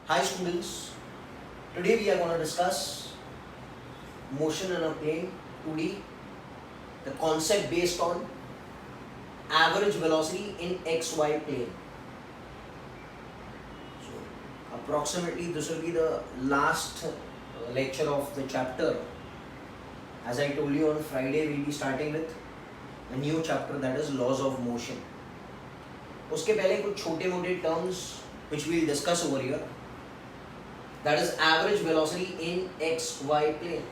Hi students, today we are going to discuss motion in a plane 2D, the concept based on average velocity in XY plane. So approximately this will be the last lecture of the chapter. As I told you on Friday, we will be starting with a new chapter, that is laws of motion. उसके पहले कुछ छोटे मोटे terms which we will discuss over here. That is average velocity in XY plane.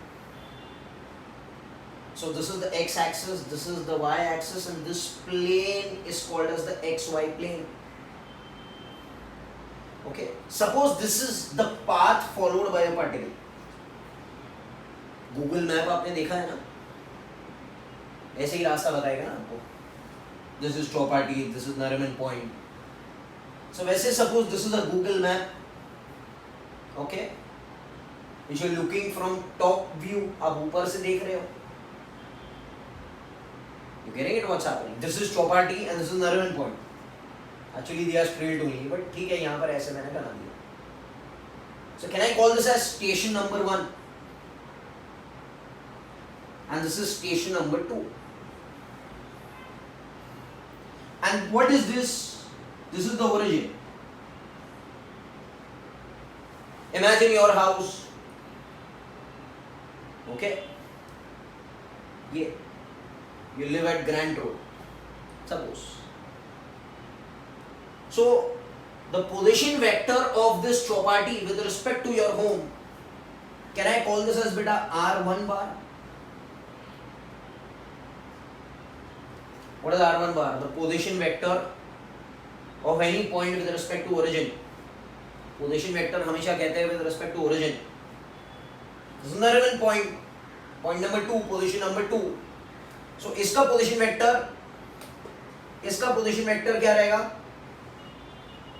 So this is the X axis, this is the Y axis, and this plane is called as the XY plane. Okay. Suppose this is the path followed by a particle. Google Map आपने देखा है ना? ऐसे ही रास्ता बताएगा ना आपको. This is Chowpatty, this is Nariman Point. So वैसे suppose this is a Google Map. Okay, which you are looking from top view. आप ऊपर से देख रहे हो. You getting it? What's happening? This is Chowpatty and this is Nariman Point. Actually, they are straight only, but ठीक है यहाँ पर ऐसे मैंने बना दिया. So can I call this as station number 1? And this is station number 2. And what is this? This is the origin. Imagine your house. Okay. Yeah. You live at Grand Road. Suppose. So the position vector of this Chowpatty with respect to your home, can I call this as beta R1 bar? What is R1 bar? The position vector of any point with respect to origin. Position vector हमेशा कहते हैं with respect to origin. Nariman point, point number 2, position number 2. So इसका position vector क्या रहेगा?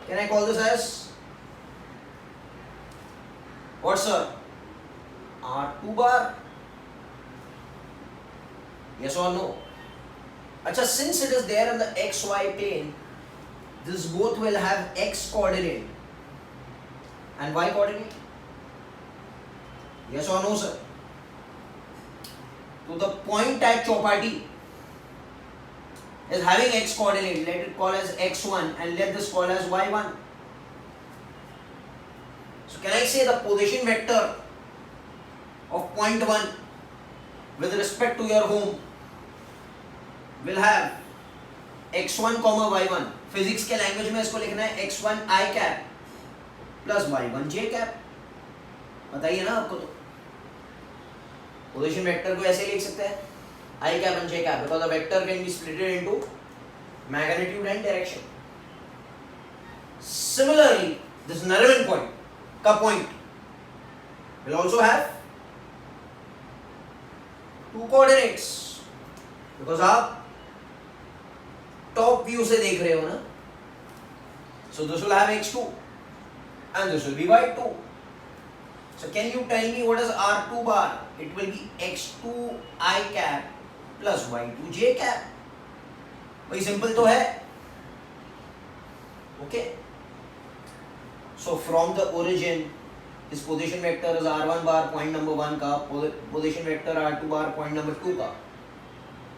Can I call this as what sir? R2 bar. Yes और no? अच्छा, since it is there in the XY plane, this both will have X coordinate and Y coordinate. Yes or no, sir? So the point at Chowpatty is having X coordinate. Let it call as X1 and let this call as Y1. So can I say the position vector of point 1 with respect to your home will have X1, Y1. Physics के language में इसको लिखना है X1 I cap plus Y1 J cap. बताइए ना आपको. तो position vector को ऐसे लिख सकते हैं I cap and J cap because the vector can be split into magnitude and direction. Similarly, this Nariman point का point will also have 2 coordinates because आप top view से देख रहे हो ना. So this will have X2 and this will be Y2. So can you tell me what is R2 bar? It will be X2 I cap plus Y2 J cap. भाई simple तो है. Okay. So from the origin, his position vector is R1 bar point number 1 का, position vector R2 bar point number 2 का.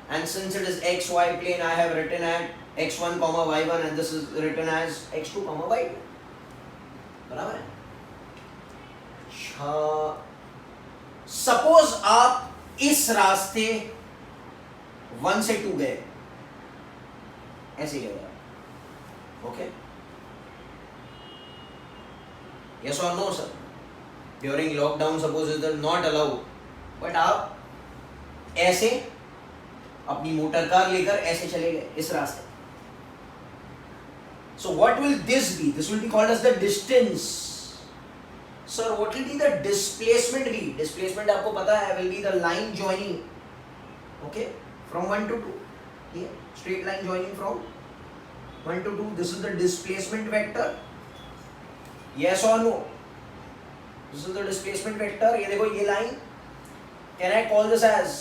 And since it is XY plane, I have written at X1, Y1 and this is written as X2, Y2. बराबर है. Suppose आप इस रास्ते 1 से 2 गए, ऐसे गए. ओके. यस और no sir? During lockdown suppose is not allowed, but आप ऐसे अपनी मोटर कार लेकर ऐसे चले गए इस रास्ते. So what will this be? This will be called as the distance. Sir, what will be the displacement be? Displacement आपको पता है will be the line joining, okay, from 1 to 2. Here, straight line joining from 1 to 2. This is the displacement vector. Yes or no? This is the displacement vector. ये देखो ये line. Can I call this as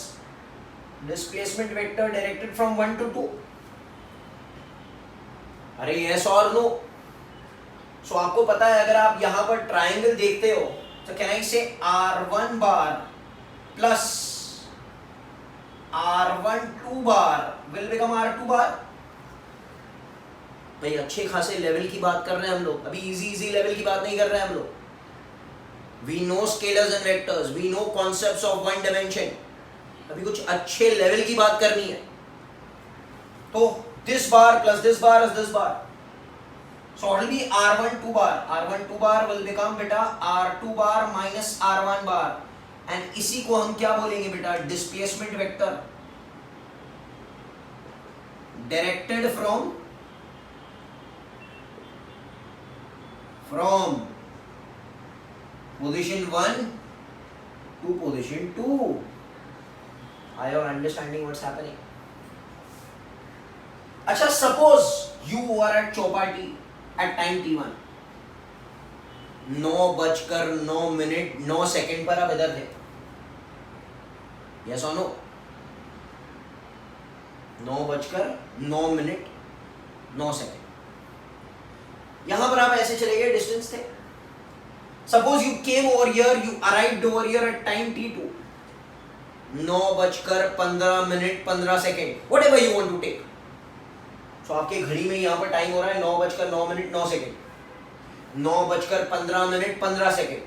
displacement vector directed from 1 to 2? अरे yes or no? सो आपको पता है अगर आप यहां पर ट्राइंगल देखते हो तो कैन आई से R1 bar plus R12 bar will become R2 बार। भाई अच्छे खासे लेवल की बात कर रहे हैं हम लोग, अभी इजी लेवल की बात नहीं कर रहे हैं हम लोग। We know scalars and vectors, we know concepts of one dimension, अभी कुछ अच्छे लेवल की बात करनी है। तो this bar plus this bar is this bar, so already R12 bar will become बेटा R2 bar minus R1 bar, and इसी को हम क्या बोलेंगे बेटा, displacement vector directed from position 1 to position 2. Are you understanding what's happening? अच्छा, suppose you are at Chowpatty at time t1, 9:09 पर आप इधर थे, yes or no? 9:09 यहां पर आप ऐसे चले गए, डिस्टेंस थे। Suppose you came over here, you arrived over here at time t2, 9:15 whatever you want to take. So आपके घड़ी में यहां पर टाइम हो रहा है 9:09, 9:15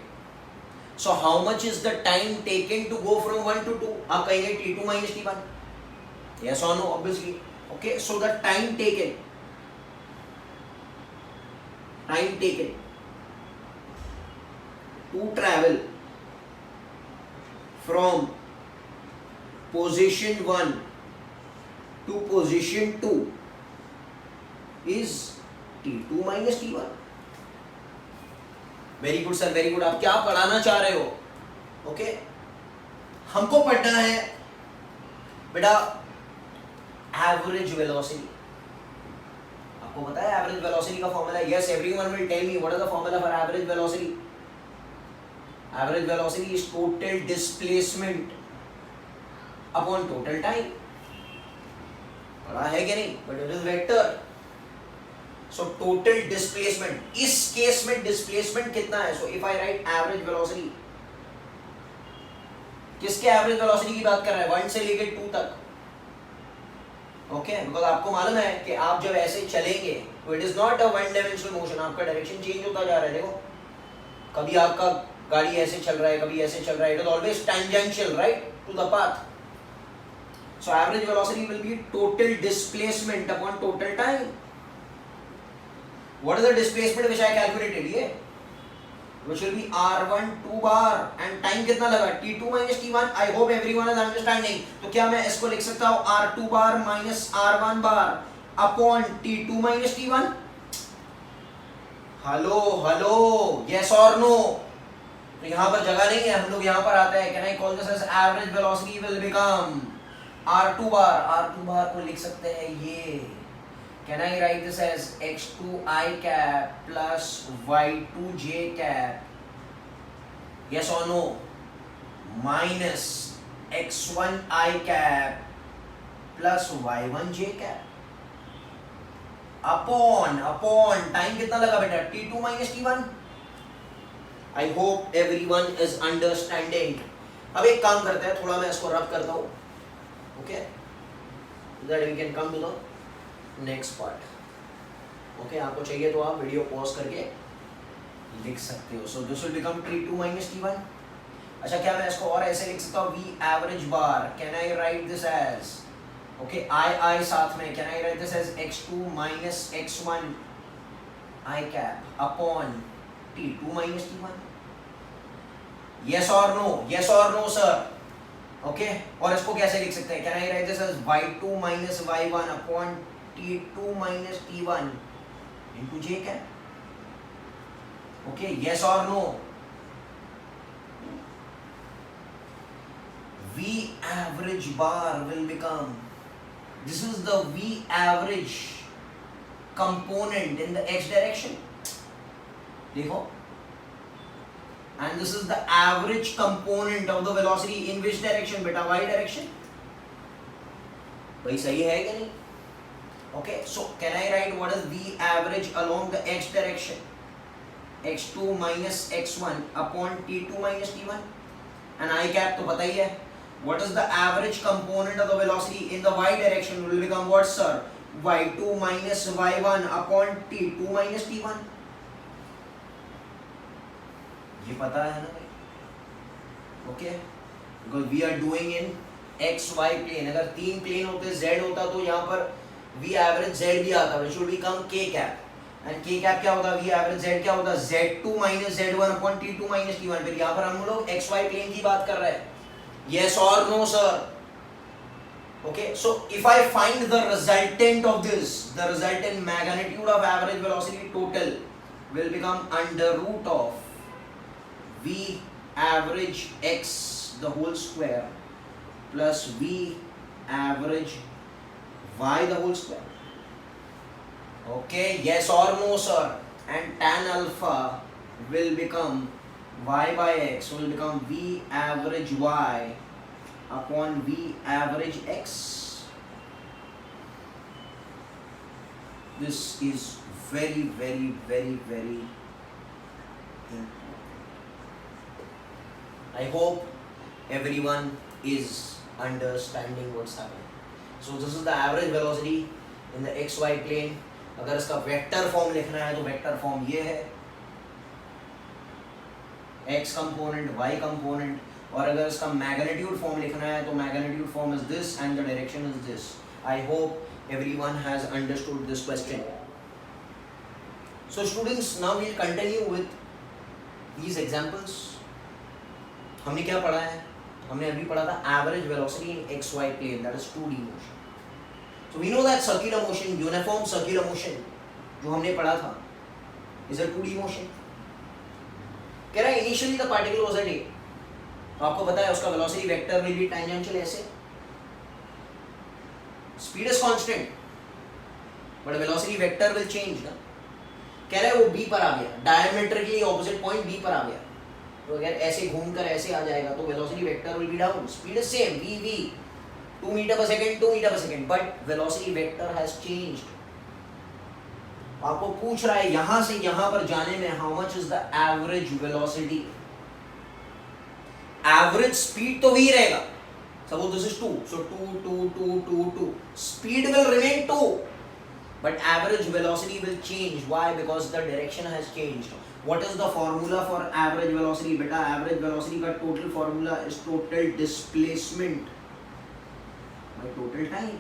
so how much is the time taken to go from 1 to 2? आप कहेंगे t2 minus t1, yes or no? obviously. okay, so the time taken to travel from position 1 to position 2 is t2 minus t1. Very good sir, very good. आप क्या पढ़ाना चाह रहे हो? Okay, हमको पढ़ना है बेटा एवरेज वेलोसिटी। आपको पता है एवरेज वेलोसिटी का formula? Yes, everyone will tell me what is the formula for average velocity. Average velocity is total displacement upon total time. पढ़ा है कि नहीं? But it is vector. So total displacement, इस case में displacement कितना है? So if I write average velocity, किसके average velocity की बात कर रहा है? 1 से लेके 2 तक। ओके, बिकॉज आपको मालूम है कि आप जब ऐसे चलेंगे तो it is not a one dimensional motion, आपका डायरेक्शन चेंज होता जा रहा है। देखो, कभी आपका गाड़ी ऐसे चल रहा है, कभी ऐसे चल रहा है, it is always tangential right to the path. So average velocity will be total displacement upon total time. What is the displacement which I calculated? ये which will be R12 bar and time कितना लगा? T2 minus T1. I hope everyone is understanding. तो क्या मैं इसको लिख सकता हूँ R2 bar minus R1 bar upon T2 minus T1? Hello hello, yes or no? तो यहाँ पर जगह नहीं है, हम लोग यहाँ पर आते हैं। Can I call this as average velocity will become R2 bar? R2 bar को लिख सकते हैं ये, can I write this as x2 I cap plus y2 j cap, yes or no, minus x1 I cap plus y1 j cap upon time कितना लगा बेटा? t2 minus t1. I hope everyone is understanding. अब एक काम करते हैं, थोड़ा मैं इसको रब करता हूँ, okay, that we can come to the next part. Okay, आपको चाहिए तो आप वीडियो पॉज करके लिख सकते हो। So this will become t2 minus t1। अच्छा, क्या मैं इसको और ऐसे लिख सकता हूँ? v average bar, can I write this as, okay, i साथ में, can I write this as x2 minus x1 I cap upon t2 minus t1? yes or no? yes or no sir? Okay, और इसको कैसे लिख सकते हैं? Can I write this as y2 minus y1 upon T2 minus T1 into j cap? Okay, yes or no? V average bar will become, this is the V average component in the x direction. देखो, and this is the average component of the velocity in which direction बेटा? y direction। भाई सही है कि नहीं? Okay, so can I write what is V average along the x direction? x2 minus x1 upon t2 minus t1 and I cap तो पता ही है. What is the average component of the velocity in the y direction will become what sir? y2 minus y1 upon t2 minus t1. ये पता है ना भाई? Okay? Because we are doing in x y plane. अगर तीन plane होते z होता तो यहाँ पर v average z भी आता. It should become k cap. And k cap क्या होता? v average z क्या होता? z2 minus z1 upon t2 minus t1. फिर यहाँ पर हम लोग x y plane की बात कर रहे हैं. Yes or no, sir? Okay, so if I find the resultant of this, the resultant magnitude of average velocity total will become under root of v average x the whole square plus v average y the whole square. Okay, yes or no, sir? And tan alpha will become y by x will become v average y upon v average x. This is very important. I hope everyone is understanding what's happening. So this is the average velocity in the xy plane. अगर इसका vector form लिखना है तो vector form ये है x component y component, और अगर इसका मैग्नीट्यूड फॉर्म लिखना है तो magnitude form is this and the direction is this. I hope everyone has understood this question. So students, now we will continue with these examples. हमने क्या पढ़ा है? हमने अभी पढ़ा था average velocity in X Y plane, that is 2D motion. So we know that circular motion, uniform circular motion, जो हमने पढ़ा था, is a 2D motion. कह रहा है initially the particle was at A. तो आपको पता है उसका velocity vector will be tangential ऐसे. Speed is constant, but velocity vector will change ना. कह रहा है वो B पर आ गया, diametrically opposite point B पर आ गया. तो अगर ऐसे घूमकर ऐसे आ जाएगा तो velocity vector will be down. Speed is same, v 2 meter per second, but velocity vector has changed. आपको पूछ रहा है यहां से यहां पर जाने में how much is the average velocity? Average speed तो वही रहेगा. Suppose this is 2, so 2. Speed will remain 2, but average velocity will change. Why? Because the direction has changed. What is the formula for average velocity? बेटा average velocity का total formula is total displacement by total time.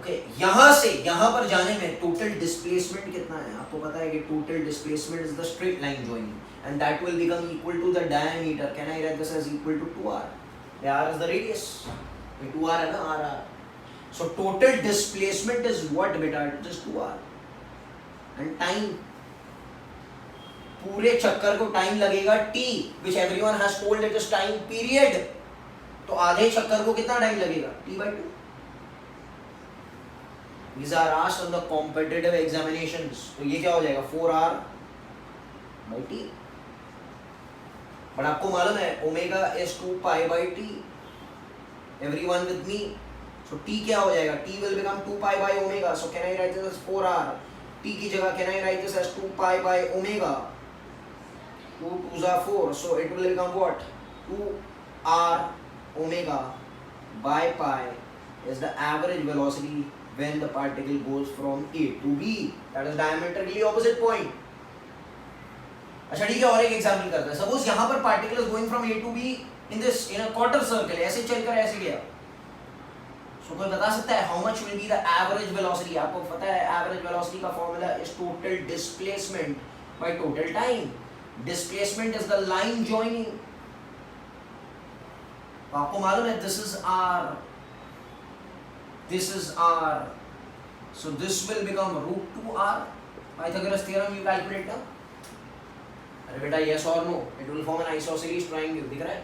Okay, यहां से यहां पर जाने में total displacement कितना है? आपको पता है कि total displacement is the straight line joining, and that will become equal to the diameter. Can I write this as equal to 2r? R is the radius. 2r है ना, r. So total displacement is what beta? It is 2r. And time, पूरे चक्कर को time लगेगा t, which everyone has told it is time period. तो आधे चक्कर को कितना टाइम लगेगा? t/2. These are asked on the competitive examinations. तो ये क्या हो जाएगा? 4r/t. बट आपको मालूम है omega is 2π/t. Everyone with me? So t क्या हो जाएगा? t will become 2π/omega. So can I write this as 4r? t की जगह can I write this as 2π/omega? 2 2s are 4. So it will become what? 2r omega by pi is the average velocity when the particle goes from A to B. That is diametrically opposite point. अच्छा ठीक है, और एक example करते हैं. Suppose यहाँ पर particle is going from A to B in a quarter circle. ऐसे चलकर ऐसे गया. So कोई बता सकता है how much will be the average velocity? आपको पता है average velocity का formula is total displacement by total time. Displacement is the line joining. आपको मालूम है this is r, this is r. So this will become root 2r. Pythagoras theorem you calculate now. अरे बेटा yes or no? It will form an isosceles triangle. दिख रहा है?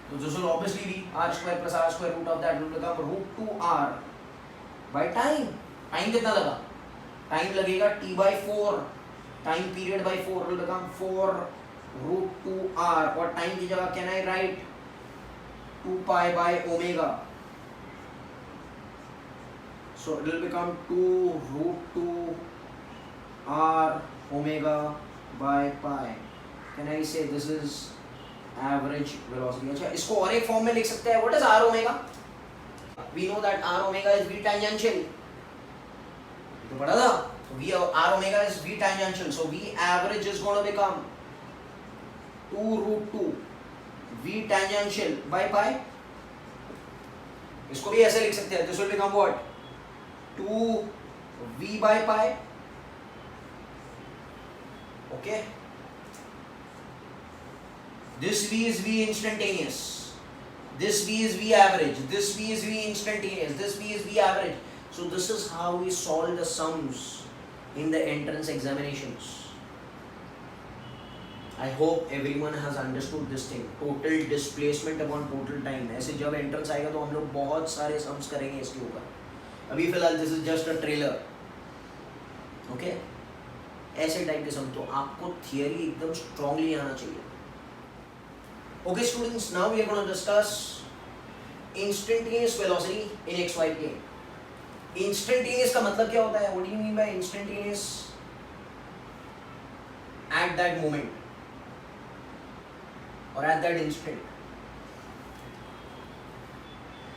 So this will obviously be r square plus r square root of that will become root 2r by time. Time कितना लगा? Time लगेगा t/4. Time period by 4 will become 4 root 2r. और time की जगह can I write 2π/omega? So it will become 2 root 2 r omega by pi. Can I say this is average velocity? अच्छा, इसको और एक फॉर्म में लिख सकते हैं. What is r omega? We know that r omega is v tangential. तो पढ़ा था. So v r omega is v tangential. So v average is going to become 2 root 2 v tangential by pi. इसको भी ऐसे लिख सकते हैं. This will become what? 2 v by pi. Okay. This v is v instantaneous. This v is v average. This v is v instantaneous. This v is v average. So this is how we solve the sums in the entrance examinations. I hope everyone has understood this thing. Total displacement upon total time. ऐसे जब entrance आएगा तो हम लोग बहुत सारे sums करेंगे इसके ऊपर. अभी फिलहाल this is just a trailer. Okay? ऐसे टाइप के सम. तो आपको थियरी एकदम स्ट्रांगली आना चाहिए. Okay students, now we are going to discuss instantaneous velocity in xy plane. Instantaneous का मतलब क्या होता है? What do you mean by instantaneous? At that moment or at that instant.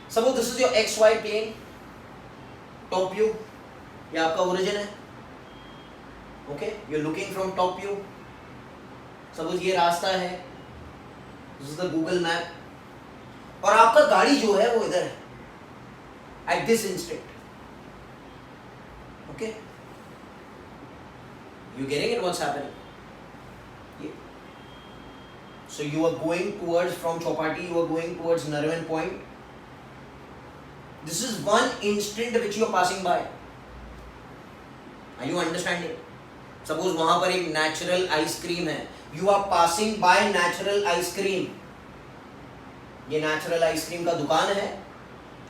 Suppose this is your xy plane, top view. ये आपका origin है. Okay, you're looking from top view. Suppose ये रास्ता है. This is the Google map. और आपका गाड़ी जो है वो इधर है. At this instant. Okay? You getting it? What's happening? Yeah. So you are going towards from Chowpatty. You are going towards Narwan Point. This is one instant which you are passing by. Are you understanding? Suppose वहां पर एक natural ice cream है. You are passing by natural ice cream. ये natural ice cream का दुकान है.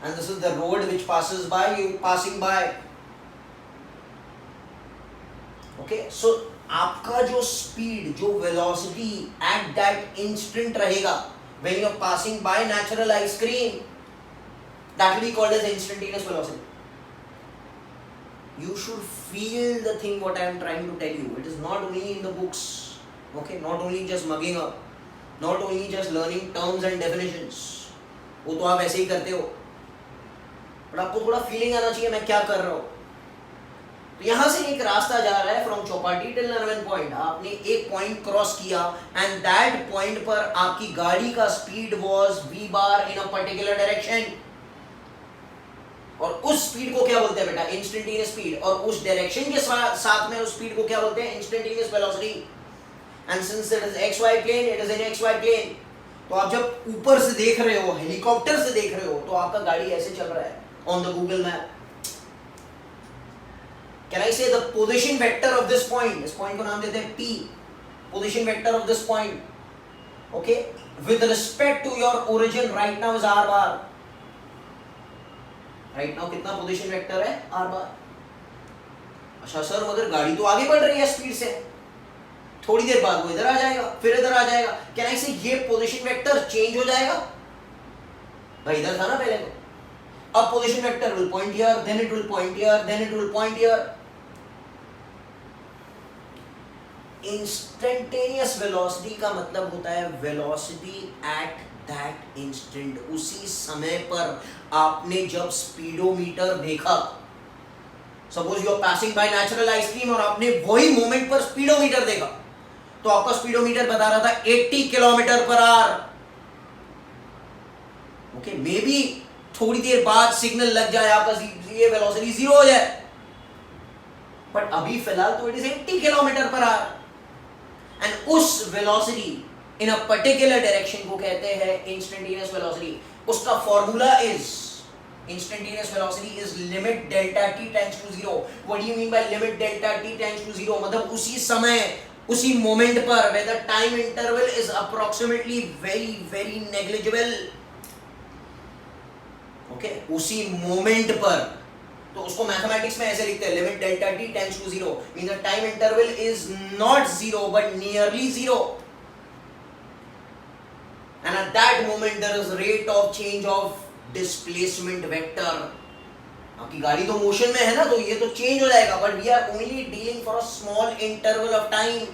And this is the road which passes by. You passing by. Okay. So आपका जो speed, जो velocity at that instant रहेगा when you are passing by natural ice cream, that will be called as instantaneous velocity. You should feel the thing what I am trying to tell you. It is not only in the books. Okay, not only just mugging up, not only just learning terms and definitions. वो तो आप ऐसे ही करते हो, but आपको थोड़ा feeling आना चाहिए मैं क्या कर रहा हूँ. तो यहाँ से एक रास्ता जा रहा है from Chowpatty till Narwan Point. आपने एक point cross किया and that point पर आपकी गाड़ी का speed was v bar in a particular direction. और उस स्पीड को क्या बोलते हैं बेटा? Instantaneous speed. और उस डायरेक्शन के साथ में उस स्पीड को क्या बोलते हैं? Instantaneous velocity. And since it is X Y plane, it is in X Y plane. तो आप जब ऊपर से देख रहे हो, हेलीकॉप्टर से देख रहे हो, तो आपका गाड़ी ऐसे चल रहा है on the Google map. Can I say the position vector of this point? इस पॉइंट को नाम देते हैं P. Position vector of this point, okay, with respect to your origin right now is r bar. Right now कितना position vector है? r bar. अच्छा sir, मगर गाड़ी तो आगे बढ़ रही है स्पीड से, थोड़ी देर बाद वो इधर आ जाएगा, फिर इधर आ जाएगा. कैन आई से ये पोजीशन वेक्टर चेंज हो जाएगा? भाई इधर था ना पहले तो. अब position vector will point here, then it will point here, then it will point here. Instantaneous velocity का मतलब होता है वेलोसिटी एट दैट इंस्टेंट. उसी समय पर आपने जब स्पीडोमीटर देखा, suppose you are passing by natural ice cream और आपने वही मोमेंट पर स्पीडोमीटर देखा, तो आपका स्पीडोमीटर बता रहा था 80 kilometre per our. Okay, may be थोड़ी देर बाद सिग्नल लग जाए, आपका ये वेलोसिटी जीरो हो जाए, बट अभी फिलहाल तो it is 80 kilometre per hour. And उस velocity in a particular direction को कहते हैं इंस्टेंटेनियस वेलोसिटी. उसका formula is instantaneous velocity is limit delta t tends to 0. What do you mean by limit delta t tends to 0? मतलब उसी समय, उसी moment पर, where the time interval is approximately very very negligible. okay, उसी moment पर. तो उसको mathematics में ऐसे लिखते हैं, limit delta t tends to 0 mean the time interval is not 0 but nearly 0. and at that moment there is rate of change of displacement vector. आपकी गाड़ी तो मोशन में है ना, तो ये तो चेंज हो जाएगा, but we are only dealing for a small interval of time,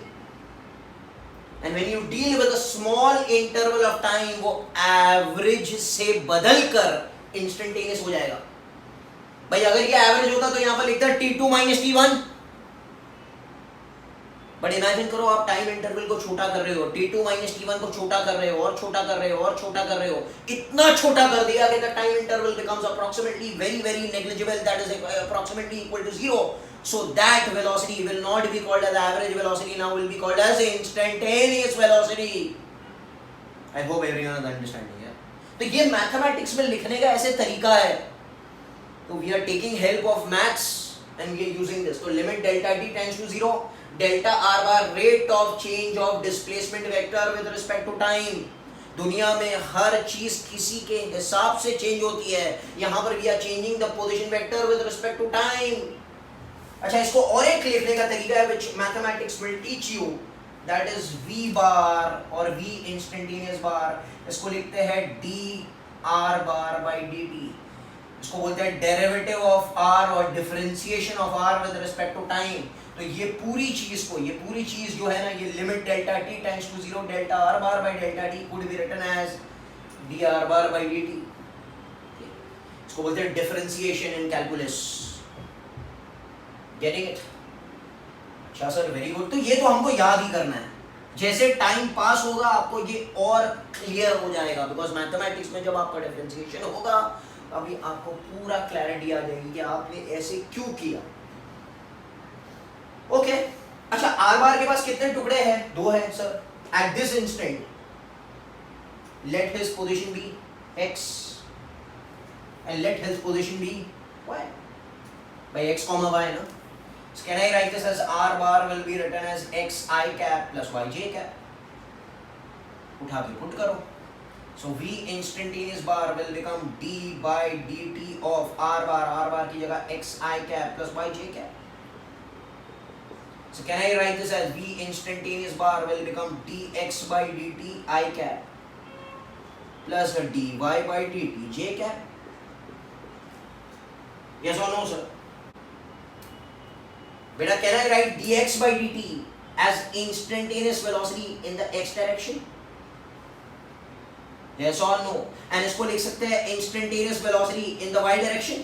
and when you deal with a small interval of time, वो एवरेज से बदल कर इंस्टेंटेनियस हो जाएगा। भाई अगर ये एवरेज होता तो यहां पर लिखता t2 minus t1, but imagine करो आप टाइम इंटरवल को छोटा कर रहे हो, t2 माइनस t1 को छोटा कर रहे हो और छोटा कर रहे हो और छोटा कर रहे हो, इतना छोटा कर दिया कि the time interval becomes approximately very very negligible, that is approximately equal to 0. So that velocity will not be called as average velocity, now will be called as instantaneous velocity. I hope everyone is understanding. तो ये mathematics में लिखने का ऐसे तरीका है, तो we are taking help of maths and we are using this. तो limit delta t tends to 0, delta r bar rate of change of displacement vector with respect to time. दुनिया में हर चीज किसी के हिसाब से चेंज होती है, यहाँ पर we are changing the position vector with respect to time. अच्छा, इसको और एक लिखने का तरीका है which mathematics will teach you, that is v bar और v instantaneous bar. इसको लिखते हैं d r bar by dt. इसको बोलते हैं डेरिवेटिव ऑफ r और differentiation of r with respect to time. तो ये पूरी चीज जो है ना, ये limit delta t tends to 0 delta r bar by delta d could be written as dr bar by dt. इसको बोलते हैं differentiation in calculus. Getting it? अच्छा सर, वेरी गुड. तो ये तो हमको याद ही करना है, जैसे टाइम पास होगा आपको ये और क्लियर हो जाएगा, बिकॉज मैथमेटिक्स में जब आपका डिफरेंशिएशन होगा अभी आपको पूरा क्लैरिटी आ जाएगी कि आपने ऐसे क्यों किया. ओके अच्छा, आर बार के पास कितने टुकड़े हैं? 2 है sir. At this instant let his position be x and let his position be y. by x comma y ना. So can I write this as r bar will be written as x I cap plus y j cap. उठा के put करो. So v instantaneous bar will become d by dt of r bar की जगह x I cap plus y j cap. So can I write this as v instantaneous bar will become dx by dt I cap plus dy by dt j cap. Yes or no sir? Beta, can I write dx by dt as instantaneous velocity in the x direction? Yes or no? And इसको लिख सकते हैं instantaneous velocity in the y direction.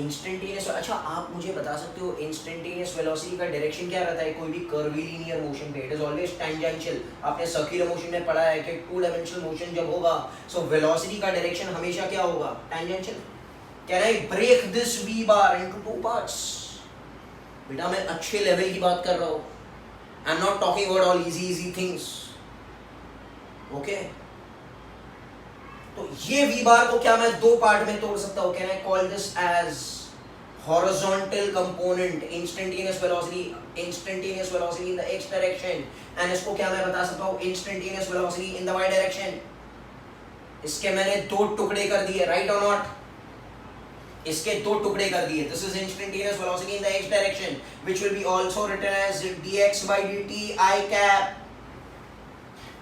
Instantaneous. अच्छा, आप मुझे बता सकते हो instantaneous velocity का डायरेक्शन क्या रहता है कोई भी curvilinear motion पे? It is always tangential. आपने circular motion में पढ़ा है कि 2-dimensional motion जब होगा, so velocity का डायरेक्शन हमेशा क्या होगा? Tangential. Can I break this v bar into 2 parts? बेटा मैं अच्छे लेवल की बात कर रहा हूँ. I'm not talking about all easy things. Okay? तो ये v bar को क्या मैं 2 पार्ट में तोड़ सकता हूँ? Can I call this as horizontal component instantaneous velocity in the x direction, and इसको क्या मैं बता सकता हूँ? Instantaneous velocity in the y direction. इसके मैंने 2 टुकड़े कर दिए, right or not? इसके 2 टुकड़े कर दिए. This is instantaneous velocity in the x direction, which will be also written as dx by dt I cap.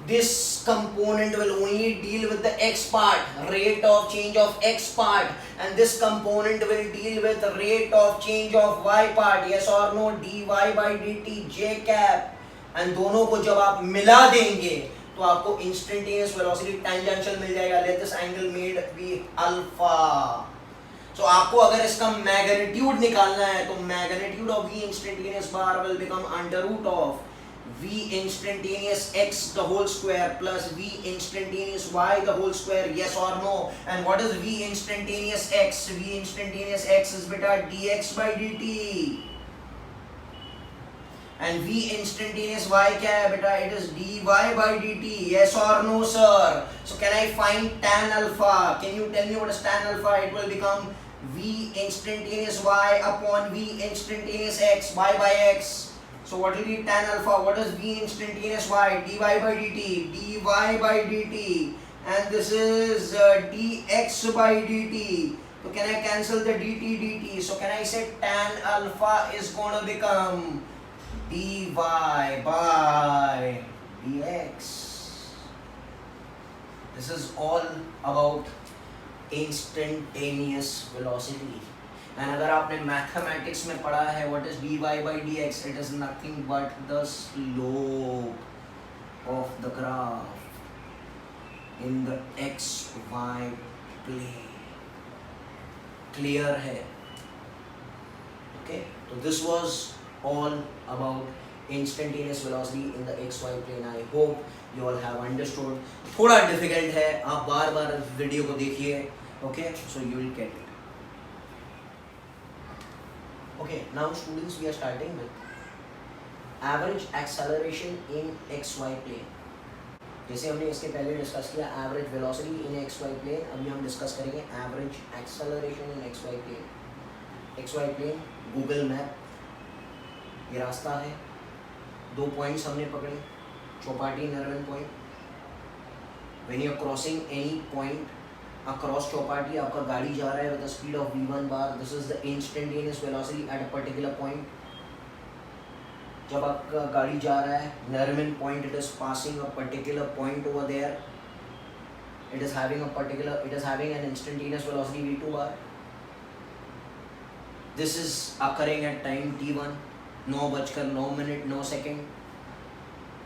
This component will only deal with the x part, rate of change of x part, and this component will deal with the rate of change of y part. Yes or no? dy by dt j cap. And दोनों को जब आप मिला देंगे तो आपको instantaneous velocity tangential मिल जाएगा. Let this angle made be alpha. So आपको अगर इसका मैग्नीट्यूड निकालना है तो magnitude of v instantaneous bar will become under root of v instantaneous x the whole square plus v instantaneous y the whole square. Yes or no? And what is v instantaneous x? V instantaneous x is beta dx by dt. And v instantaneous y क्या है बेटा? It is dy by dt. Yes or no sir? So can I find tan alpha? Can you tell me what is tan alpha? It will become v instantaneous y upon v instantaneous x, y by x. So what will be tan alpha? What is v instantaneous y? dy by dt, dy by dt, and this is dx by dt. So can I cancel the dt? So can I say tan alpha is going to become dy by dx. This is all about instantaneous velocity. And अगर आपने मैथमेटिक्स में पढ़ा है what is dy by dx, it is nothing but the slope of the graph in the xy plane. Clear है? Okay, तो this was all about instantaneous velocity in the xy plane. I hope you all have understood. थोड़ा difficult है, आप बार बार video को देखिए, okay, so you will get it. Okay, now students, we are starting with average acceleration in xy plane. जैसे हमने इसके पहले discuss किया average velocity in xy plane, अभी हम डिस्कस करेंगे average acceleration in xy plane. xy plane Google map, ये रास्ता है, दो पॉइंट्स हमने पकड़े, चौपाटी नरवन point. When you are crossing any point across Chowpatty, आपका गाड़ी जा रहा है with the speed of v1 bar, this is the instantaneous velocity at a particular point. जब आपका गाड़ी जा रहा है नरवन point, it is passing a particular point over there, it is having an instantaneous velocity v2 bar. This is occurring at time t1, 9:09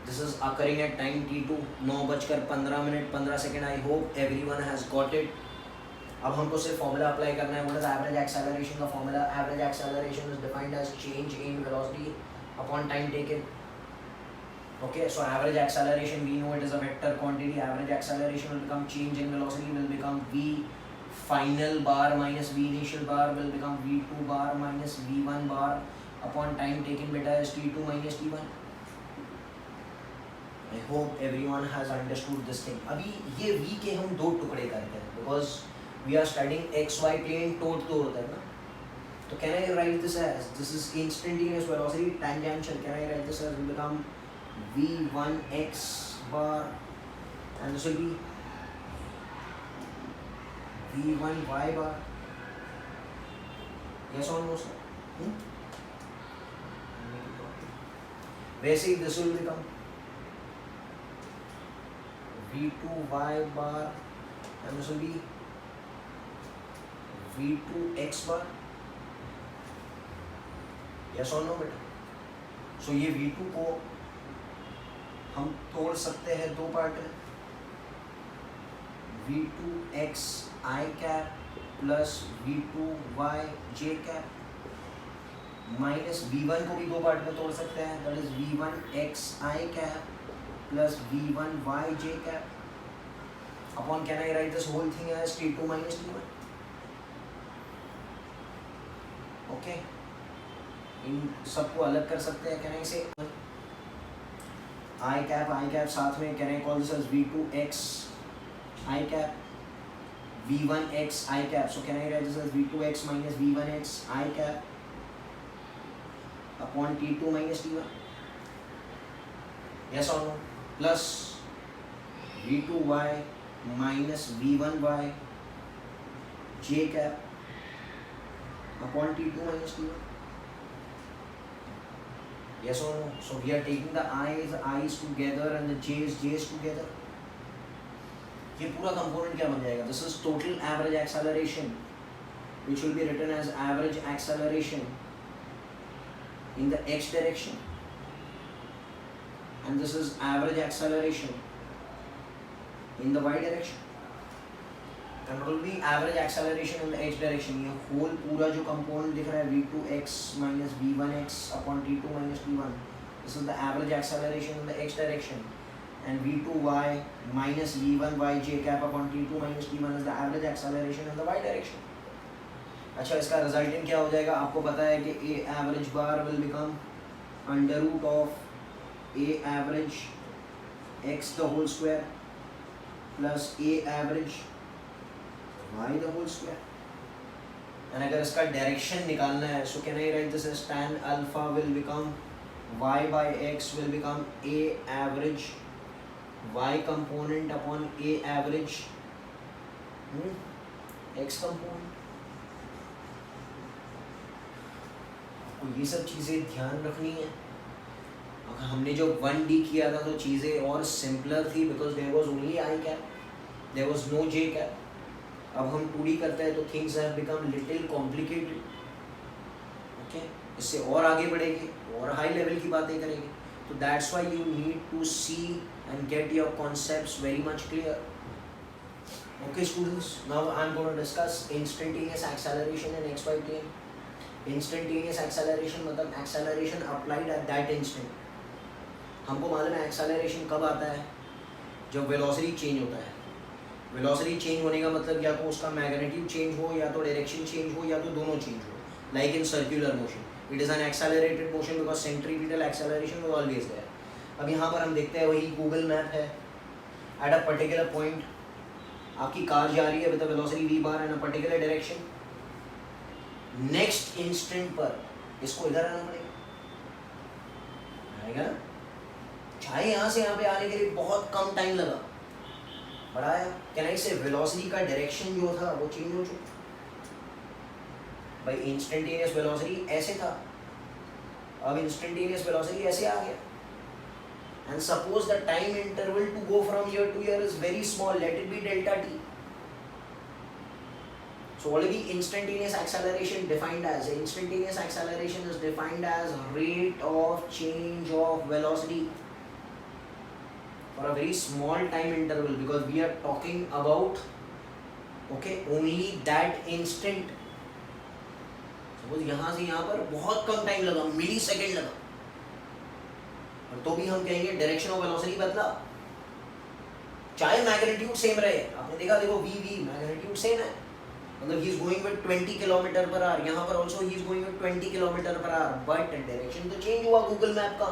This is occurring at time t2, 9:15 I hope everyone has got it. अब हमको सिर्फ formula apply करना है। What is average acceleration का formula? Average acceleration is defined as change in velocity upon time taken. Okay, so average acceleration, we know it is a vector quantity. Average acceleration will become change in velocity, will become v final bar minus v initial bar, will become v2 bar minus v1 bar upon time taken, beta is t2 minus t1. I hope everyone has understood this thing. अभी ये v के हम दो टुकड़े करते हैं because we are studying xy plane टोट तो होता है ना। तो can I write this as, this is instantaneous velocity tangential, can I write this as will become v1x bar and this will be v1y bar. Yes or no sir? वैसे ही this will become v2y bar and this will be v2x bar. Yes or no बेटा? So ये v2 को हम तोड़ सकते हैं दो part में, v2x I cap plus v2y j cap minus v1 को भी दो पार्ट में तोड़ सकते हैं, that is v1x I cap plus v1y j cap upon can I write this whole thing as t2 minus t1. Okay, इन सबको अलग कर सकते हैं, कैन आई से I कैप साथ में can I call this as v2x I cap v1x I cap, so can I write this as v2x minus v1x I cap upon t2 minus t1. Yes or no? Plus v2y minus v1y j cap upon t2 minus t1. Yes or no? So we are taking the i's together and the j's together. ये पूरा component क्या बन जाएगा? This is total average acceleration, which will be written as average acceleration in the x direction, and this is average acceleration in the y direction. And what will be average acceleration in the x direction? ये whole पूरा जो component दिख रहा है v2x minus v1x upon t2 minus t1, this is the average acceleration in the x direction, and v2y minus v1y j cap upon t2 minus t1 is the average acceleration in the y direction. अच्छा, इसका resultant क्या हो जाएगा? आपको पता है कि a average bar will become under root of a average x the whole square plus a average y the whole square. And अगर इसका डायरेक्शन निकालना है, so can I write this as tan alpha will become y by x will become a average y component upon a average x component. तो ये सब चीज़ें ध्यान रखनी है। अगर हमने जो 1D किया था तो चीज़ें और सिंपलर थी because there was only I cap, there was no J cap. अब हम 2D करते हैं तो things have become little complicated, okay, इससे और आगे बढ़ेंगे और हाई लेवल की बातें करेंगे. तो that's why you need to see and get your concepts very much clear. Okay students, now I am going to discuss instantaneous acceleration in XY plane. Instantaneous acceleration मतलब acceleration applied at that instant. हमको मालूम है acceleration कब आता है, जब velocity change होता है. velocity change होने का मतलब या तो उसका magnitude change हो, या तो direction change हो, या तो दोनों change हो. Like in circular motion, it is an accelerated motion because centripetal acceleration was always there. अब यहाँ पर हम देखते हैं वही Google map है. At a particular point आपकी कार जा रही है with velocity v bar in a particular direction. Next instant पर इसको इधर आना पड़ेगा, आएगा. चाहे यहाँ से यहाँ पे आने के लिए बहुत कम टाइम लगा, बढ़ाया, कैन आई से वेलोसिटी का डायरेक्शन जो था वो चेंज हो चुका. भाई इंस्टेंटेनियस वेलोसिटी ऐसे था, अब इंस्टेंटेनियस वेलोसिटी ऐसे आ गया. And suppose the time interval to go from here to here is very small, let it be delta t. So already instantaneous acceleration is defined as rate of change of velocity for a very small time interval, because we are talking about, okay, only that instant. Suppose यहाँ से यहाँ पर बहुत कम time लगा, मिली second लगा, और तो भी हम कहेंगे डायरेक्शन ऑफ वेलोसिटी बदला, चाहे मैग्नीट्यूड सेम रहे. आपने देखा, देखो v मैग्नीट्यूड सेम है, मतलब he is going with 20 kilometre per our. यहाँ पर also he is going with 20 kilometre per our, but direction तो चेंज हुआ गूगल मैप का.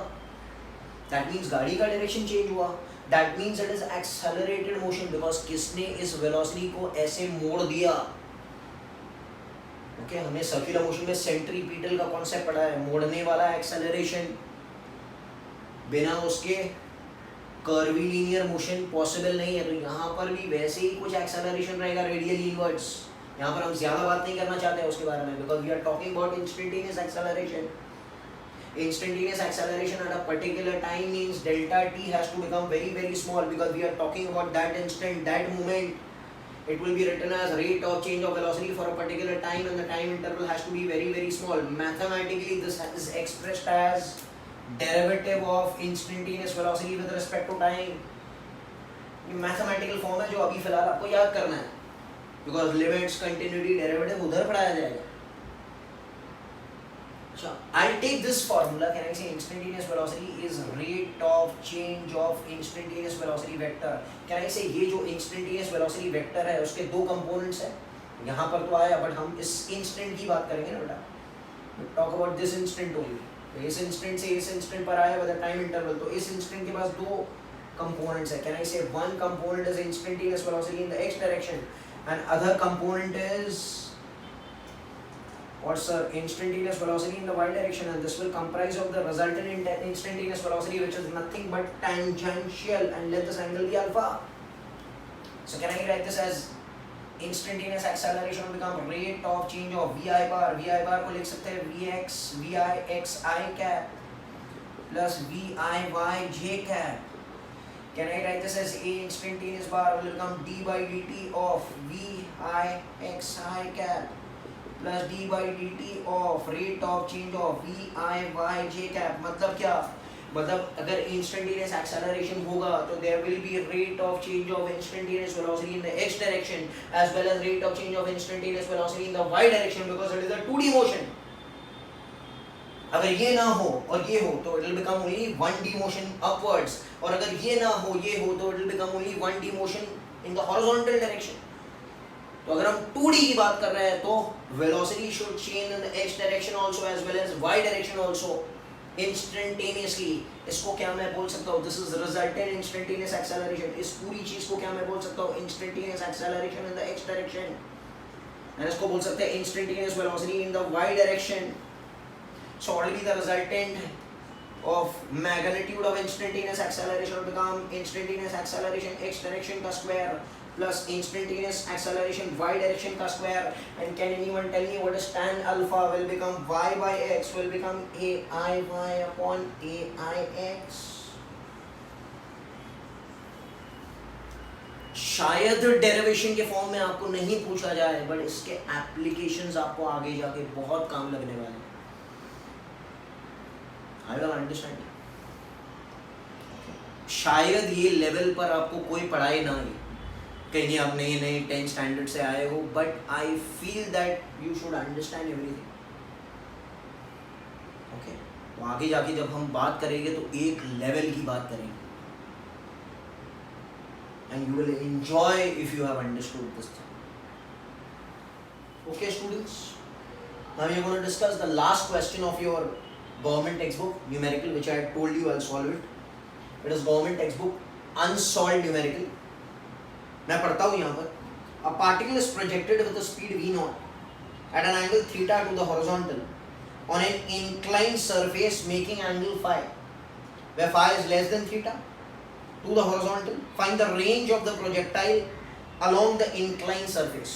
दैट मीन्स गाड़ी का डायरेक्शन चेंज हुआ. That means it is accelerated motion, because किसने इस वेलोसिटी को ऐसे मोड़ दिया. ओके, हमने सर्कुलर मोशन में सेंट्रीपिटल का कॉन्सेप्ट पढ़ा है, मोड़ने वाला एक्सेलरेशन. बिना उसके कर्वीलिनियर मोशन पॉसिबल नहीं है. तो यहाँ पर भी वैसे ही कुछ एक्सेलरेशन रहेगा रेडियली इनवर्ड्स. यहाँ पर हम ज़्यादा बात नहीं करना चाहते हैं उसके बारे में, because we are talking about instantaneous acceleration. Instantaneous acceleration at a particular time means delta t has to become very very small, because we are talking about that instant, that moment. It will be written as rate of change of velocity for a particular time, and the time interval has to be very very small. Mathematically this is expressed as derivative of instantaneous velocity with respect to time. ये mathematical form है जो अभी फिलहाल आपको याद करना है, because limits, continuity, derivative उधर पढ़ाया जाएगा. So I'll take this formula. Can I say instantaneous velocity is rate of change of instantaneous velocity vector. Can I say ये जो instantaneous velocity vector है उसके दो components हैं. यहाँ पर तो आया, but हम इस instant की बात करेंगे ना बेटा. We talk about this instant only. तो इस instant से इस instant पर आया with a time interval. तो इस instant के पास दो components है. Can I say one component is instantaneous velocity in the x direction, and other component is or sir instantaneous velocity in the y direction, and this will comprise of the resultant instantaneous velocity, which is nothing but tangential, and let this angle be alpha. So can I write this as instantaneous acceleration will become rate of change of vi bar. Vi bar को लिख सकते हैं vx vi x I cap plus vi y j cap. Can I write this as a instantaneous bar will become d by dt of vi x I cap plus d by dt of rate of change of v I y j cap. मतलब क्या, मतलब अगर instantaneous acceleration होगा तो there will be rate of change of instantaneous velocity in the x direction as well as rate of change of instantaneous velocity in the y direction, because it is a 2D motion. अगर ये ना हो और ये हो तो it will become only 1D motion upwards, और अगर ये ना हो ये हो तो it will become only 1D motion in the horizontal direction. तो अगर हम 2D की बात कर रहे हैं तो velocity should change in the x direction also as well as y direction also instantaneously. इसको क्या मैं बोल सकता हूँ, this is resultant instantaneous acceleration. इस पूरी चीज को क्या मैं बोल सकता हूँ, instantaneous acceleration in the x direction, and इसको बोल सकते हैं instantaneous velocity in the y direction. So already the resultant of magnitude of instantaneous acceleration will become instantaneous acceleration x direction का square plus instantaneous acceleration y direction का square. And can anyone tell me what is tan alpha will become y by x will become ai y upon ai x. शायद derivation के form में आपको नहीं पूछा जाए, but इसके applications आपको आगे जाके बहुत काम लगने वाले हैं। I will understand. शायद ये लेवल पर आपको कोई पढ़ाई ना ही, कहीं आप नए नए 10 स्टैंडर्ड से आए हो, but I feel that you should understand everything. Okay, तो आगे जाके जब हम बात करेंगे तो एक लेवल की बात करेंगे, and you will enjoy if you have understood this thing. Okay students, now we are going to discuss the last question of your government textbook numerical, which I had told you I'll solve it. It is government textbook unsolved numerical. मैं पढ़ता हूँ यहाँ पर, a particle is projected with a speed v0 at an angle theta to the horizontal on an inclined surface making angle phi, where phi is less than theta to the horizontal. Find the range of the projectile along the inclined surface.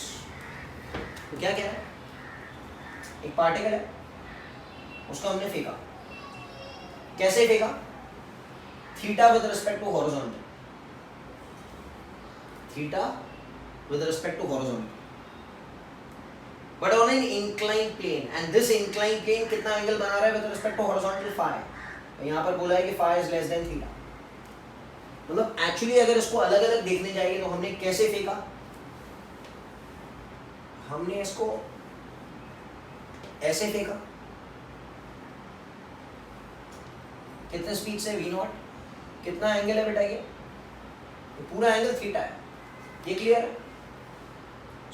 तो क्या कह रहा है, एक particle है, उसको हमने फेंका, कैसे फेंका, theta with respect to horizontal, theta with respect to horizontal, but on an incline plane, and this incline plane कितना एंगल बना रहा है with respect to horizontal, phi. यहाँ पर बोला है कि phi is less than theta. मतलब एक्चुअली अगर इसको अलग अलग देखने जाएंगे तो हमने कैसे फेंका, हमने इसको ऐसे फेंका, कितने स्पीड से, v0, कितना एंगल है बेटा, ये पूरा एंगल थीटा है, ये क्लियर है।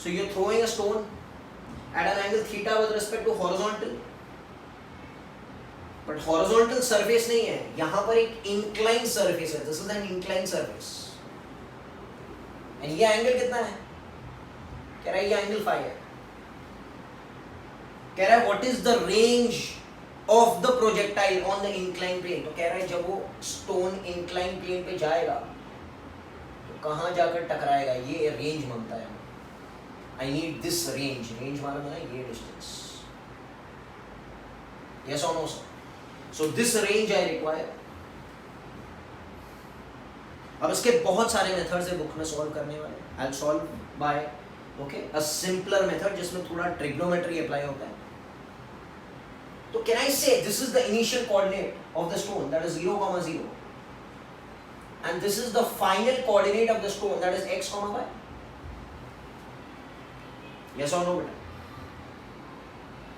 So you are throwing a stone at an angle theta with respect to horizontal, but horizontal surface नहीं है, यहां पर एक इंक्लाइन सरफेस है, this is an incline surface, and ये एंगल कितना है, कह रहा है ये एंगल फाई है, कह रहा है what is the range of the projectile on the incline plane. तो कह रहा है जब वो स्टोन इंक्लाइन प्लेन पे जाएगा तो कहां जाकर टकराएगा, ये रेंज मांगता है। I need this range, range मालूम है ये डिस्टेंस, यस और no sir. So this range I require. अब इसके बहुत सारे मेथड्स है बुक में सॉल्व करने वाले, I'll solve by a simpler method जिसमें थोड़ा ट्रिग्नोमेट्री अप्लाई होता है। तो can I say this is the initial coordinate of the stone, that is 0, 0, and this is the final coordinate of the stone, that is x, y? Yes or no बेटा?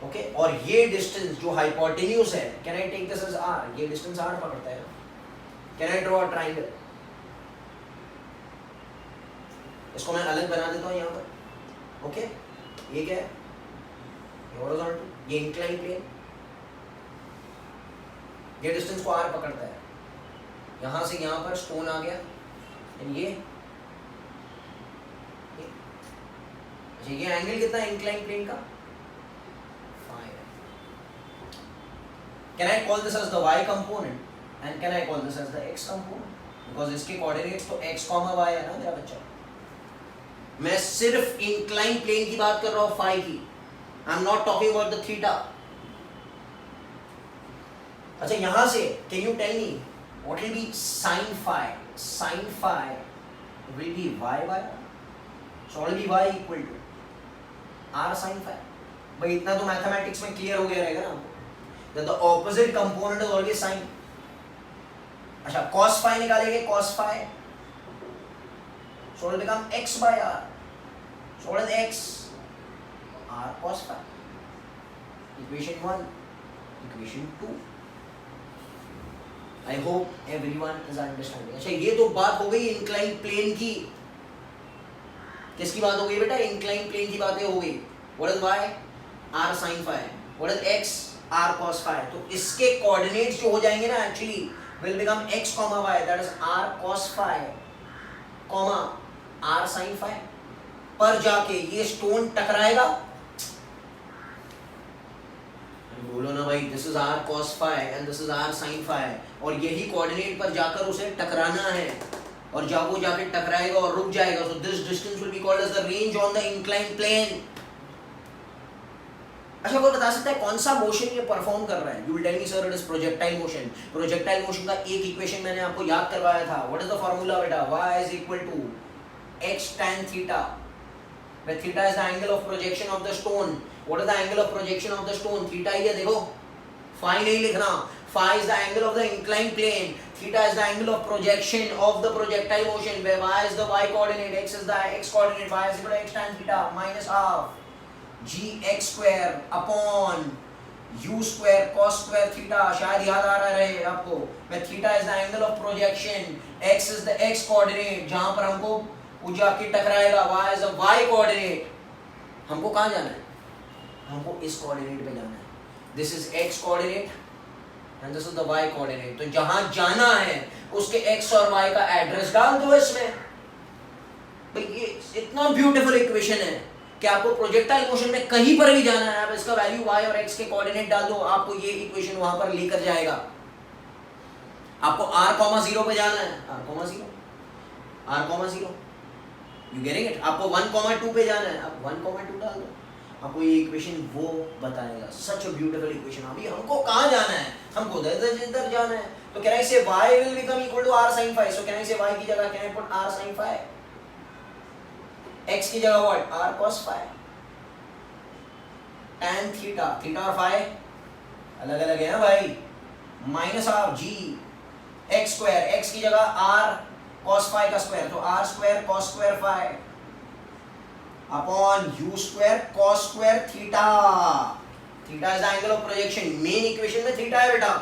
Okay, और ये distance जो hypotenuse है, can I take this as r, ये distance r पकड़ता है, can I draw a triangle, इसको मैं अलग बना देता हूँ यहाँ पर। ओके, ये क्या है, ये हॉरिजॉन्टल, ये इंक्लाइन प्लेन, ये डिस्टेंस को r पकड़ता है, यहाँ से यहाँ पर स्टोन आ गया, एंड ये अच्छा, ये एंगल कितना है इंक्लाइन प्लेन का, can I call this as the y component and can I call this as the x component, because इसके coordinates तो x, y है ना मेरा बच्चा। मैं सिर्फ inclined plane की बात कर रहा हूँ phi की, I'm not talking about the theta। अच्छा, यहाँ से can you tell me what will be sin phi? Sin phi will be y by r, so it will be y equal to r sin phi। भाई इतना तो mathematics में clear हो गया रहेगा ना आपको, that the opposite component is always sin। अच्छा, cos phi निकालेंगे, cos phi, so it will become x by r, so what is x, r cos phi, equation 1, equation 2। I hope everyone is understanding। अच्छा, ये तो बात हो गई incline plane की, किसकी बात हो गई बेटा, इंक्लाइन प्लेन की बातें हो गई। what is y, r sin phi, what is x, r cos phi। तो इसके कोऑर्डिनेट्स जो हो जाएंगे ना actually will become x, y, that is r cos phi, r sin phi, पर जाके ये स्टोन टकराएगा, बोलो ना भाई, this is r cos phi and this is r sin phi, और यही कोऑर्डिनेट पर जाकर उसे टकराना है, और जब वो जाके टकराएगा और रुक जाएगा, so this distance will be called as the range on the inclined plane। अच्छा, कोई बता सकता है कौन सा मोशन ये परफॉर्म कर रहा है? You will tell me sir it is projectile motion. Projectile motion का एक इक्वेशन मैंने आपको याद करवाया था, व्हाट इज द फार्मूला बेटा, y is equal to x tan theta, where theta is the angle of projection of the stone. What is the angle of projection of the stone? Theta ही है, देखो phi नहीं लिखना. Phi is the angle of the inclined plane. Theta is the angle of projection of the projectile motion, where y is the y coordinate, x is the x coordinate. Y is equal to x tan theta minus half gx square upon u square cos square theta. शायद याद आ रहा है आपको. where theta is the angle of projection, x is the x coordinate, जहां पर हमको वो जाके टकराएगा. y is the y coordinate. हमको कहाँ जाना है? हमको इस कोऑर्डिनेट पे जाना है. This is x coordinate and this is the y coordinate. तो जहां जाना है उसके x और y का एड्रेस डाल दो इसमें. भाई ये इतना ब्यूटीफुल इक्वेशन है कि आपको प्रोजेक्टाइल मोशन में कहीं पर भी जाना है, आप इसका वैल्यू y और x के कोऑर्डिनेट डाल दो, आपको ये इक्वेशन वहां पर लेकर जाएगा. आपको r,0 पे जाना है, r,0 यू गेटिंग इट. आपको 1,2 पे जाना है, आप 1,2 डाल दो, आपको ये इक्वेशन वो बताएगा. सच अ ब्यूटीफुल इक्वेशन. अभी हमको कहाँ जाना है? हमको इधर जाना है. तो can I say y will become equal to r sin phi. So can I say y की जगह can I put r sin phi, x की जगह what, r cos phi, tan theta. Theta और phi अलग अलग है ना भाई. Minus half g x square, x की जगह r cos phi का स्क्वायर, तो r square cos square phi upon u square cos square theta. Theta is the angle of projection. Main equation में थीटा है बेटा,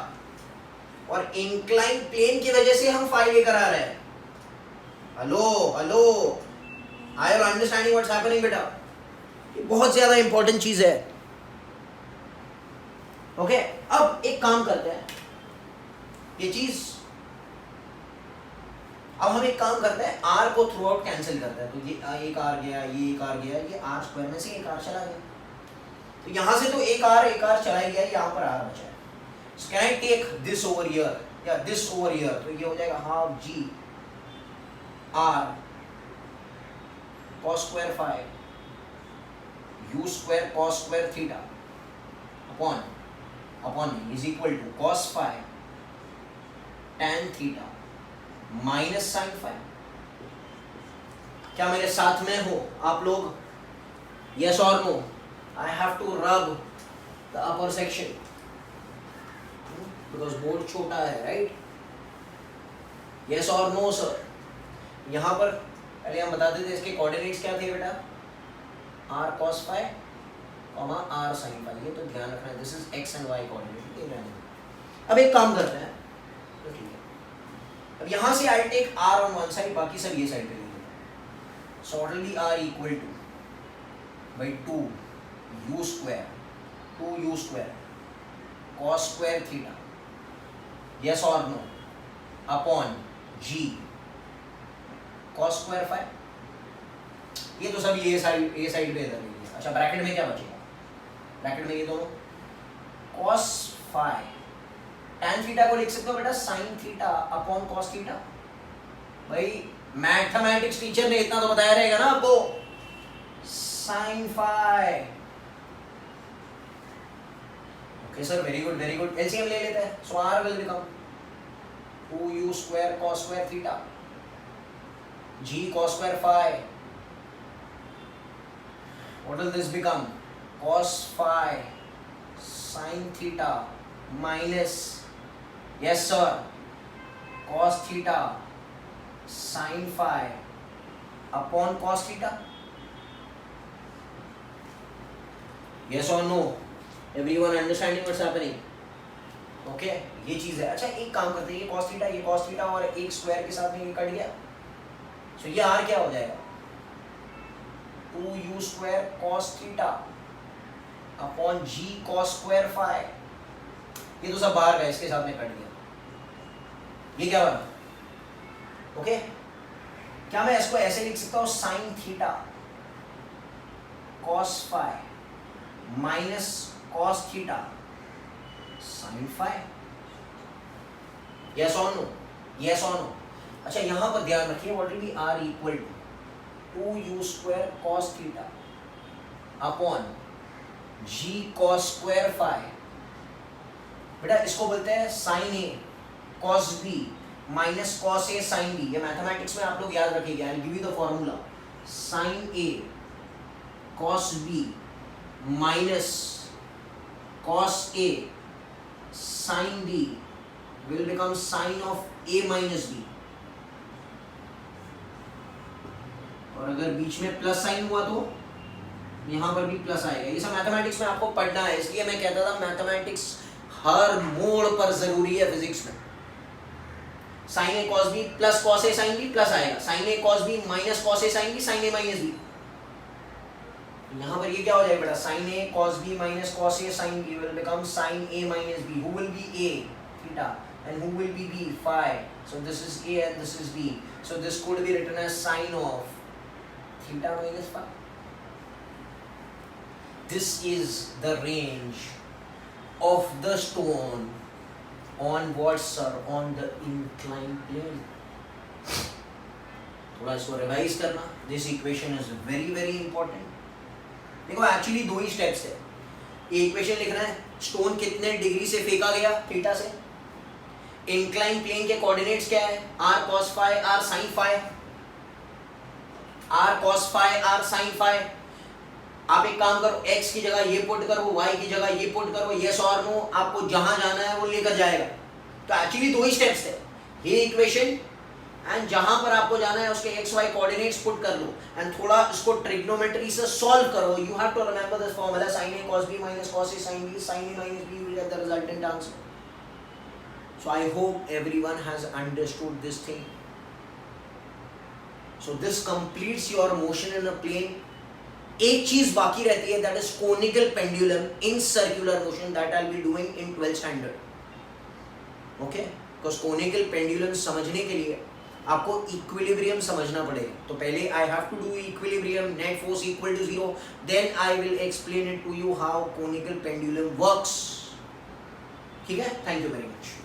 और इंक्लाइन प्लेन की वजह से हम फाई लेकर आ रहे हैं. Hello I am understanding what's happening बेटा. ये बहुत ज्यादा इंपॉर्टेंट चीज है. ओके अब एक काम करते हैं, ये चीज अब हम एक काम करते हैं, r को थ्रू आउट कैंसिल करते हैं. तो ये एक r गया, ये एक r गया, ये r स्क्वायर में से एक r चला गया. तो यहां से तो एक r चला गया, यहाँ पर r बचा है. So can I take this over here या this over here? तो ये हो जाएगा half g r cos square phi u square cos square theta upon is equal to cos phi tan theta minus sine phi. क्या मेरे साथ में हो आप लोग? यस और no? I have to rub the upper section because board छोटा है, राइट? यस और नो सर? यहां पर पहले हम बता देते इसके कोऑर्डिनेट्स क्या थे बेटा. r cos phi r sin phi. ये तो ध्यान रखना है. This is x and y coordinate. अब एक काम करते हैं, तो ठीक है. अब यहां से I take r on one side, बाकी सब ये साइड पे लेंगे. So what will be r equal to by 2 u square cos square theta, yes और no, upon g cos square phi. ये तो सब ये साइड पे इधर लेंगे. अच्छा ब्रैकेट में क्या बचेगा? ब्रैकेट में ये दोनों cos phi tan थीटा को लिख सकते हो बेटा sin theta upon cos theta. भाई मैथमेटिक्स टीचर ने इतना तो बताया रहेगा ना आपको. sin phi. Okay sir, very good very good. LCM ले लेते हैं. सो r will become 2u square cos square theta g cos square phi. What will this become? Cos phi sin theta minus, yes sir, cos theta sin phi upon cos theta. Yes or no? Everyone understanding what's happening? Okay, ये चीज है. अच्छा एक काम करते हैं, ये cos theta और एक स्क्वायर के साथ में ये कट गया. So ये r क्या हो जाएगा? 2u square cos theta upon g cos square phi. ये तो सब बाहर गया, इसके साथ में कट गया. ये क्या बना? ओके क्या मैं इसको ऐसे लिख सकता हूँ? sin theta cos phi minus cos theta sin phi. Yes और नो? यस और नो? अच्छा यहां पर ध्यान रखिए, what will be r equal to 2u square cos theta upon g cos square phi. बेटा इसको बोलते हैं sin a cos b minus cos a sin b. ये मैथमेटिक्स में आप लोग याद रखिएगा. I will give you the formula. sin A cos B minus cos A sin B will become sin of A minus B. और अगर बीच में plus sign हुआ तो यहाँ पर भी प्लस आएगा. ये सब मैथमेटिक्स में आपको पढ़ना है, इसलिए मैं कहता था मैथमेटिक्स हर मोड़ पर जरूरी है फिजिक्स में. Sine A cos B plus cos A sine B plus आएगा, sine A cos B minus cos A sine B sine A minus B. यहाँ पर ये क्या हो जाएगा बेटा, sine A cos B minus cos A sine B will become sine A minus B. Who will be A? Theta. And who will be B? Phi. So this is A and this is B. So this could be written as sine of theta minus phi. This is the range of the stone on what, sir? On the inclined plane. थोड़ा इसको revise करना. This equation is very very important. देखो actually दो ही steps है. ये equation लिखना है, stone कितने डिग्री से फेंका गया थीटा से, इंक्लाइन प्लेन के कोऑर्डिनेट्स क्या है, r cos phi r sin phi, r cos phi r sin phi. आप एक काम करो, x की जगह ये पुट करो, y की जगह ये पुट करो, यस और नो, आपको जहां जाना है वो लेकर जाएगा. तो एक्चुअली दो ही स्टेप्स है, ये इक्वेशन एंड जहां पर आपको जाना है उसके x y कोऑर्डिनेट्स पुट कर लो एंड थोड़ा इसको ट्रिग्नोमेट्री से सॉल्व करो. You have to remember this formula, sin a cos b minus cos a sin b sin a minus b will get the resultant answer. So I hope everyone has understood this thing. So this completes your motion in a plane. एक चीज बाकी रहती है, that is conical pendulum in circular motion, that I'll be doing in 12th standard. Okay? Because conical pendulum समझने के लिए आपको equilibrium समझना पड़ेगा. तो पहले I have to do equilibrium, net force equal to 0. Then I will explain it to you how conical pendulum works. ठीक है? Thank you very much.